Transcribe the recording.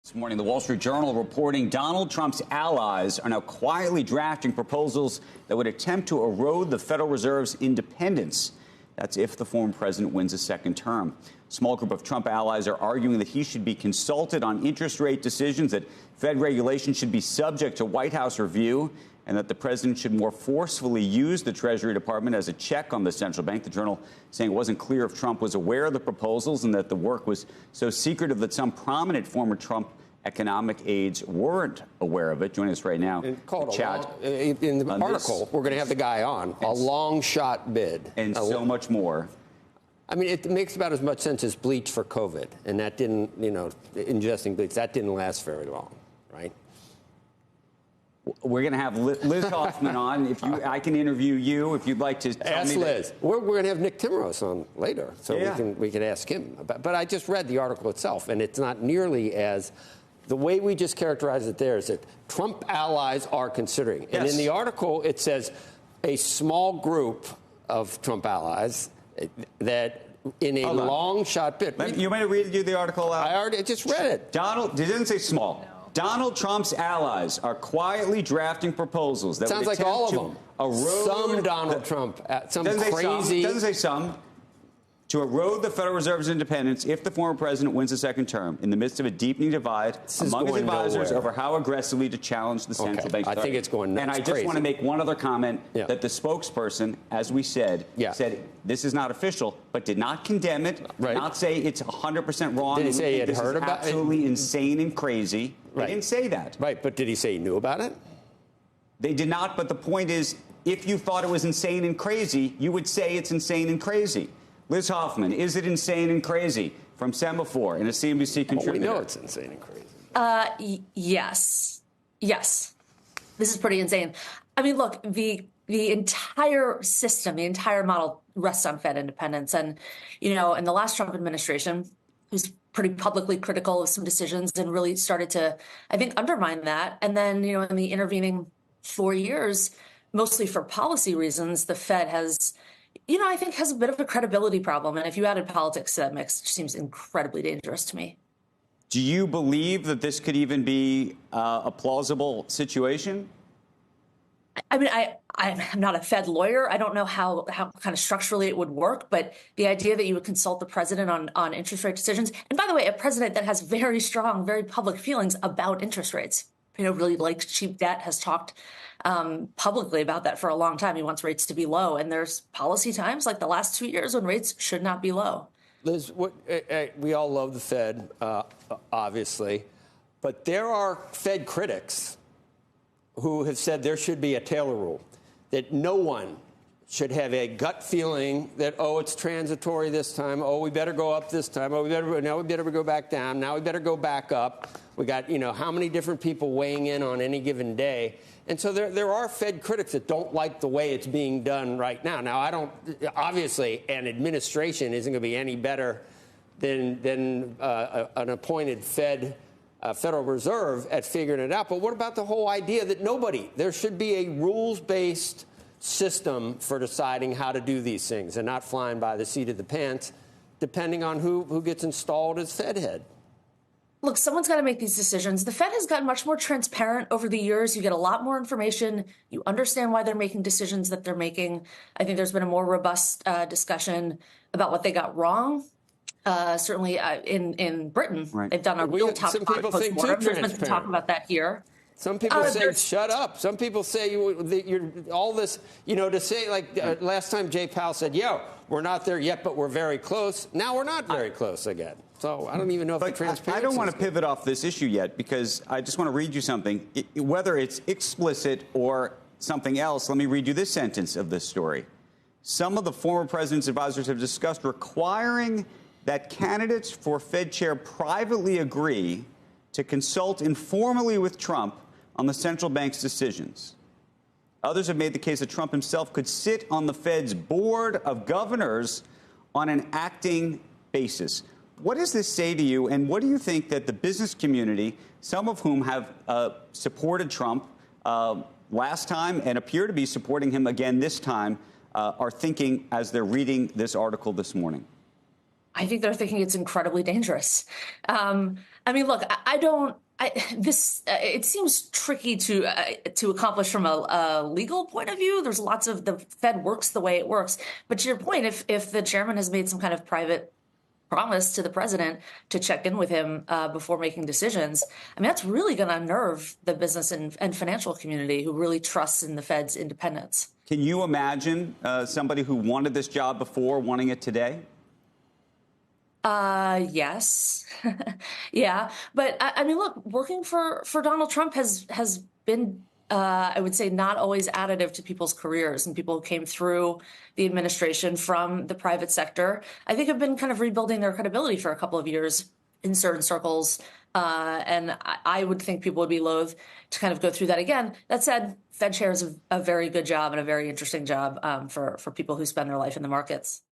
This morning, the Wall Street Journal reporting Donald Trump's allies are now quietly drafting proposals that would attempt to erode the Federal Reserve's independence. That's if the former president wins a second term. A small group of Trump allies are arguing that he should be consulted on interest rate decisions, that Fed regulation should be subject to White House review, and that the president should more forcefully use the Treasury Department as a check on the central bank. The Journal saying it wasn't clear if Trump was aware of the proposals and that the work was so secretive that some prominent former Trump economic aides weren't aware of it. Joining us right now, in the article, we're going to have the guy on. A long shot bid. And so much more. I mean, it makes about as much sense as bleach for COVID. And that didn't, ingesting bleach, that didn't last very long, right? We're going to have Liz Hoffman on. I can interview you if you'd like to tell me. Ask Liz. We're going to have Nick Timros on later, so we can ask him. But I just read the article itself, and it's not nearly as... The way we just characterize it there is that Trump allies are considering. Yes. And in the article, it says a small group of Trump allies that in a long shot bid. You want me to read you the article out? I just read it. It didn't say small. No. Donald Trump's allies are quietly drafting proposals that sounds like all of them. Some Donald Trump, some crazy. Doesn't say some. To erode the Federal Reserve's independence if the former president wins a second term in the midst of a deepening divide among his advisors over how aggressively to challenge the central bank's authority. I think it's going nuts. And I just want to make one other comment that the spokesperson, as we said, said this is not official, but did not condemn it, not say it's 100% wrong. Did he say he had heard about it? Absolutely insane and crazy. They didn't say that. Right, but did he say he knew about it? They did not, but the point is, if you thought it was insane and crazy, you would say it's insane and crazy. Liz Hoffman, is it insane and crazy? From Semafor and a CNBC contributor. We know it's insane and crazy. Yes. Yes. This is pretty insane. I mean, look, the entire system, the entire model rests on Fed independence. And, in the last Trump administration, who's pretty publicly critical of some decisions and really started to, I think, undermine that. And then, in the intervening 4 years, mostly for policy reasons, the Fed has... I think has a bit of a credibility problem. And if you added politics to that mix, it seems incredibly dangerous to me. Do you believe that this could even be a plausible situation? I mean, I'm not a Fed lawyer. I don't know how kind of structurally it would work. But the idea that you would consult the president on interest rate decisions. And by the way, a president that has very strong, very public feelings about interest rates, really likes cheap debt, has talked publicly about that for a long time. He wants rates to be low. And there's policy times like the last 2 years when rates should not be low. Liz, we all love the Fed, obviously. But there are Fed critics who have said there should be a Taylor rule, that no one should have a gut feeling that, it's transitory this time. We better go up this time. Now we better go back down. Now we better go back up. We got, how many different people weighing in on any given day. And so there are Fed critics that don't like the way it's being done right now. Now, obviously, an administration isn't going to be any better than an appointed Federal Reserve at figuring it out. But what about the whole idea that there should be a rules-based system for deciding how to do these things and not flying by the seat of the pants, depending on who gets installed as Fed head? Look, someone's got to make these decisions. The Fed has gotten much more transparent over the years. You get a lot more information. You understand why they're making decisions that they're making. I think there's been a more robust discussion about what they got wrong. Certainly in Britain, they've done a real top post-mortem. There's been some talk about that here. Some people say, shut up. Some people say you're all this, to say like last time Jay Powell said, we're not there yet, but we're very close. Now we're not very close again. So I don't even know if the transparency. I don't want to pivot off this issue yet because I just want to read you something. Whether it's explicit or something else, let me read you this sentence of this story. Some of the former president's advisors have discussed requiring that candidates for Fed chair privately agree to consult informally with Trump on the central bank's decisions. Others have made the case that Trump himself could sit on the Fed's board of governors on an acting basis. What does this say to you, and what do you think that the business community, some of whom have supported Trump last time and appear to be supporting him again this time, are thinking as they're reading this article this morning? I think they're thinking it's incredibly dangerous. I mean, look, I don't. It seems tricky to accomplish from a legal point of view. There's lots of the Fed works the way it works. But to your point, if the chairman has made some kind of private promise to the president to check in with him before making decisions, I mean, that's really going to unnerve the business and financial community who really trusts in the Fed's independence. Can you imagine somebody who wanted this job before wanting it today? Yes. Yeah. But I mean, look, working for Donald Trump has been, I would say, not always additive to people's careers, and people who came through the administration from the private sector, I think, have been kind of rebuilding their credibility for a couple of years in certain circles. And I would think people would be loath to kind of go through that again. That said, Fed chair is a very good job and a very interesting job for people who spend their life in the markets.